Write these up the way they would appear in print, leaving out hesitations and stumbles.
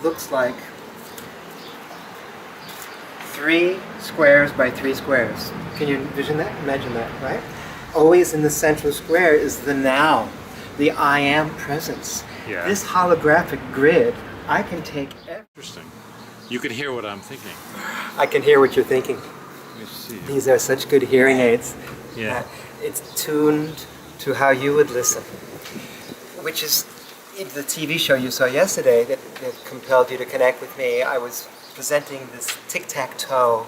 looks like 3 squares by 3 squares. Can you envision that? Imagine that, right? Always in the central square is the now, the I am presence. Yeah. This holographic grid, I can take Interesting. You can hear what I'm thinking. I can hear what you're thinking. Let me see. These are such good hearing aids. Yeah. It's tuned to how you would listen, which is in the TV show you saw yesterday that compelled you to connect with me. I was presenting this tic-tac-toe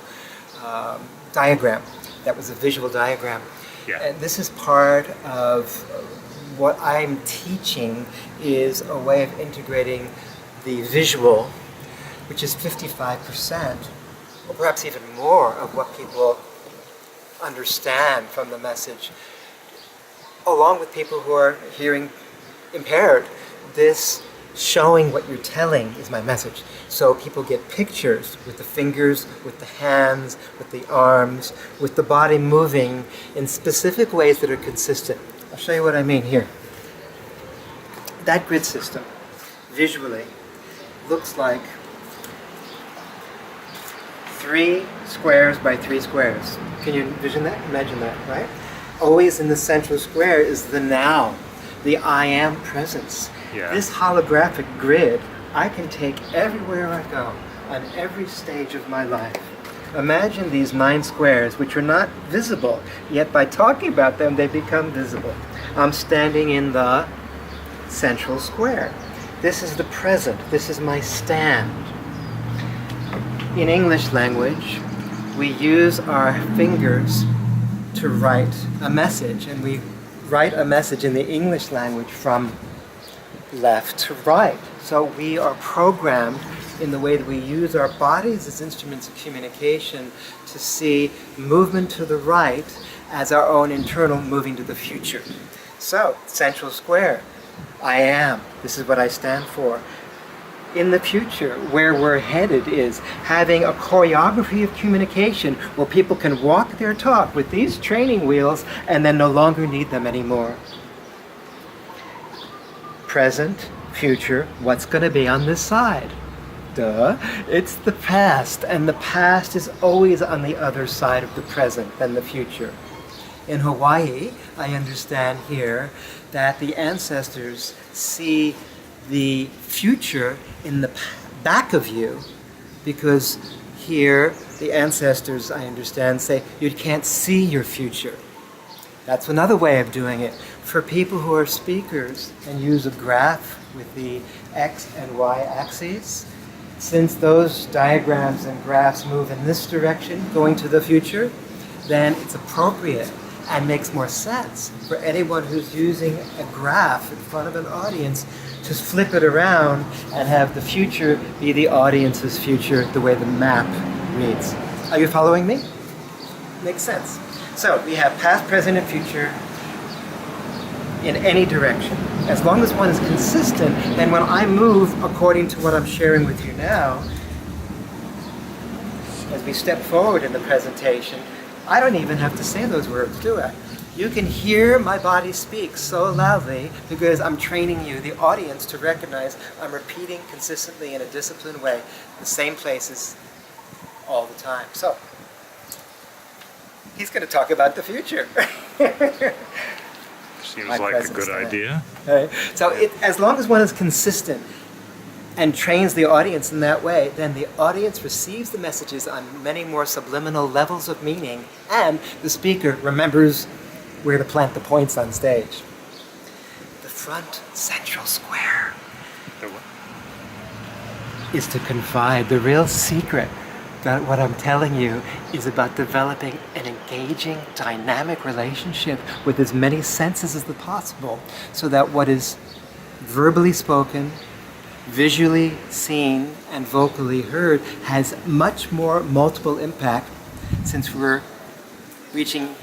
diagram. That was a visual diagram. Yeah. And this is part of what I'm teaching, is a way of integrating the visual, which is 55%, or perhaps even more, of what people understand from the message, along with people who are hearing impaired. This showing what you're telling is my message. So people get pictures with the fingers, with the hands, with the arms, with the body moving in specific ways that are consistent. I'll show you what I mean here. That grid system, visually, looks like 3 squares by 3 squares. Can you envision that? Imagine that, right? Always in the central square is the now, the I am presence. Yeah. This holographic grid, I can take everywhere I go, on every stage of my life. Imagine these 9 squares, which are not visible, yet by talking about them, they become visible. I'm standing in the central square. This is the present. This is my stand. In English language, we use our fingers to write a message, and we write a message in the English language from left to right. So we are programmed in the way that we use our bodies as instruments of communication to see movement to the right as our own internal moving to the future. So, central square, I am. This is what I stand for. In the future, where we're headed is having a choreography of communication where people can walk their talk with these training wheels and then no longer need them anymore. Present, future, what's going to be on this side? Duh, it's the past, and the past is always on the other side of the present than the future. In Hawaii, I understand here that the ancestors see the future in the back of you, because here the ancestors, I understand, say you can't see your future. That's another way of doing it. For people who are speakers and use a graph with the X and Y axes, since those diagrams and graphs move in this direction, going to the future, then it's appropriate and makes more sense for anyone who's using a graph in front of an audience to flip it around and have the future be the audience's future the way the map reads. Are you following me? Makes sense. So we have past, present, and future in any direction. As long as one is consistent, then when I move according to what I'm sharing with you now, as we step forward in the presentation, I don't even have to say those words, do I? You can hear my body speak so loudly because I'm training you, the audience, to recognize I'm repeating consistently in a disciplined way the same places all the time. So, he's going to talk about the future. Seems like a good idea. Right. So as long as one is consistent and trains the audience in that way, then the audience receives the messages on many more subliminal levels of meaning, and the speaker remembers where to plant the points on stage. The front central square is to confide. The real secret that what I'm telling you is about developing an engaging, dynamic relationship with as many senses as possible, so that what is verbally spoken, visually seen, and vocally heard has much more multiple impact, since we're reaching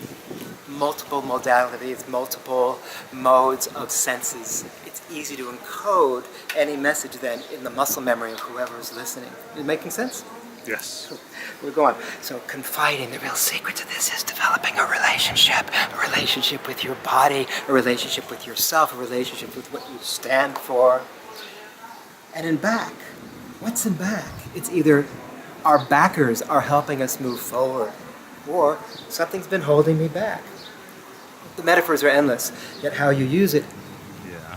multiple modalities, multiple modes of senses. It's easy to encode any message then in the muscle memory of whoever is listening. Is it making sense? Yes. We'll go on. So confiding, the real secret to this is developing a relationship with your body, a relationship with yourself, a relationship with what you stand for. And in back, what's in back? It's either our backers are helping us move forward, or something's been holding me back. The metaphors are endless, yet how you use it Yeah.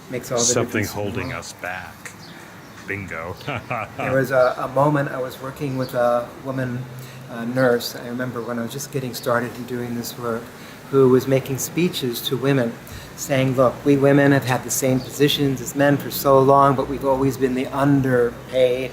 makes all the Something difference. holding us back. Bingo. There was a moment I was working with a woman nurse, I remember when I was just getting started in doing this work, who was making speeches to women saying, look, we women have had the same positions as men for so long, but we've always been the underpaid,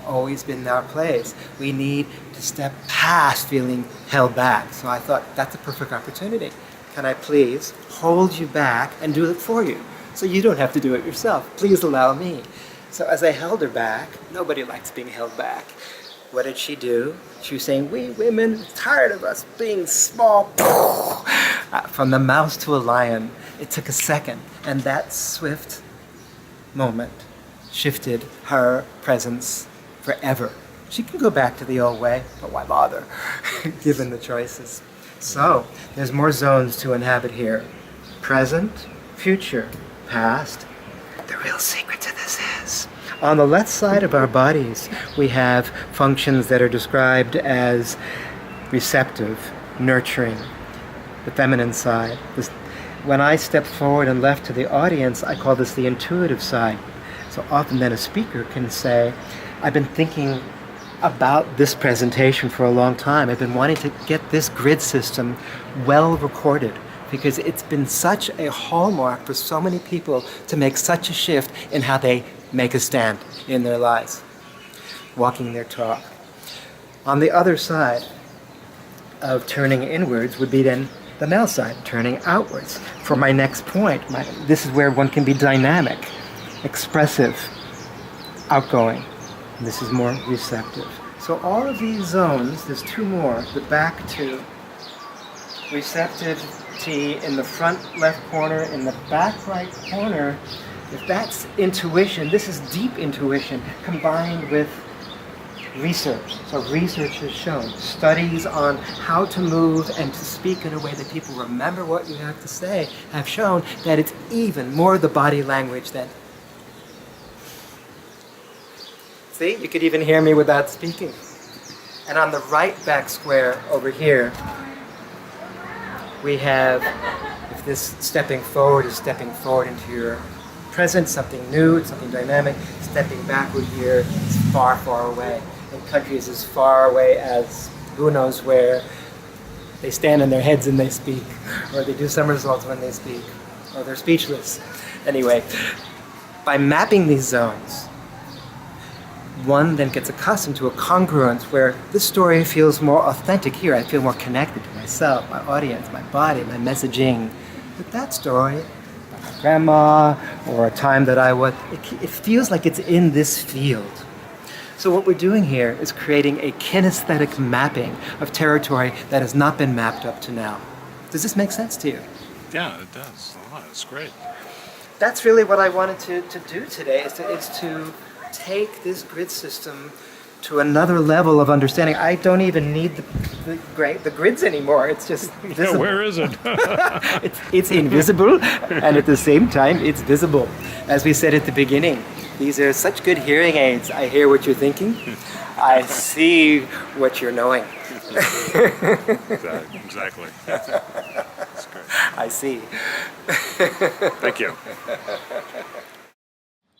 always been in our place. We need to step past feeling held back. So I thought, that's a perfect opportunity. Can I please hold you back and do it for you? So you don't have to do it yourself. Please allow me. So as I held her back, nobody likes being held back. What did she do? She was saying, we women are tired of us being small. From the mouse to a lion. It took a second. And that swift moment shifted her presence forever. She can go back to the old way, but why bother, given the choices? So, there's more zones to inhabit here. Present, future, past. The real secret to this is, on the left side of our bodies, we have functions that are described as receptive, nurturing, the feminine side. When I stepped forward and left to the audience, I call this the intuitive side. So often then a speaker can say, I've been thinking about this presentation for a long time. I've been wanting to get this grid system well recorded because it's been such a hallmark for so many people to make such a shift in how they make a stand in their lives, walking their talk. On the other side of turning inwards would be then the male side, turning outwards. For my next point, this is where one can be dynamic, expressive, outgoing. This is more receptive. So all of these zones, there's two more, the back two. Receptivity in the front left corner, in the back right corner. If that's intuition, this is deep intuition combined with research. So research has shown, studies on how to move and to speak in a way that people remember what you have to say have shown that it's even more the body language than... See, you could even hear me without speaking. And on the right back square over here, we have, if this stepping forward is stepping forward into your present, something new, it's something dynamic, stepping backward here is far, far away. In countries as far away as who knows where, they stand on their heads and they speak, or they do somersaults when they speak, or they're speechless. Anyway, by mapping these zones, one then gets accustomed to a congruence where this story feels more authentic here. I feel more connected to myself, my audience, my body, my messaging. But that story, my grandma, or a time that I was, it feels like it's in this field. So what we're doing here is creating a kinesthetic mapping of territory that has not been mapped up to now. Does this make sense to you? Yeah, it does. A lot. It's great. That's really what I wanted to do today, is to take this grid system to another level of understanding. I don't even need the grids anymore. It's just visible. Yeah, where is it? It's invisible, and at the same time, it's visible. As we said at the beginning, these are such good hearing aids. I hear what you're thinking. I see what you're knowing. Exactly. That's great. I see. Thank you.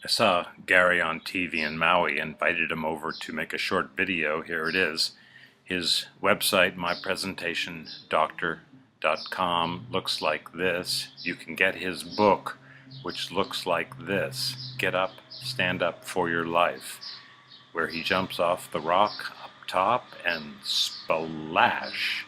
I saw Gary on TV in Maui, invited him over to make a short video. Here it is. His website, mypresentationdoctor.com, looks like this. You can get his book, which looks like this, Get Up, Stand Up for Your Life, where he jumps off the rock up top and splash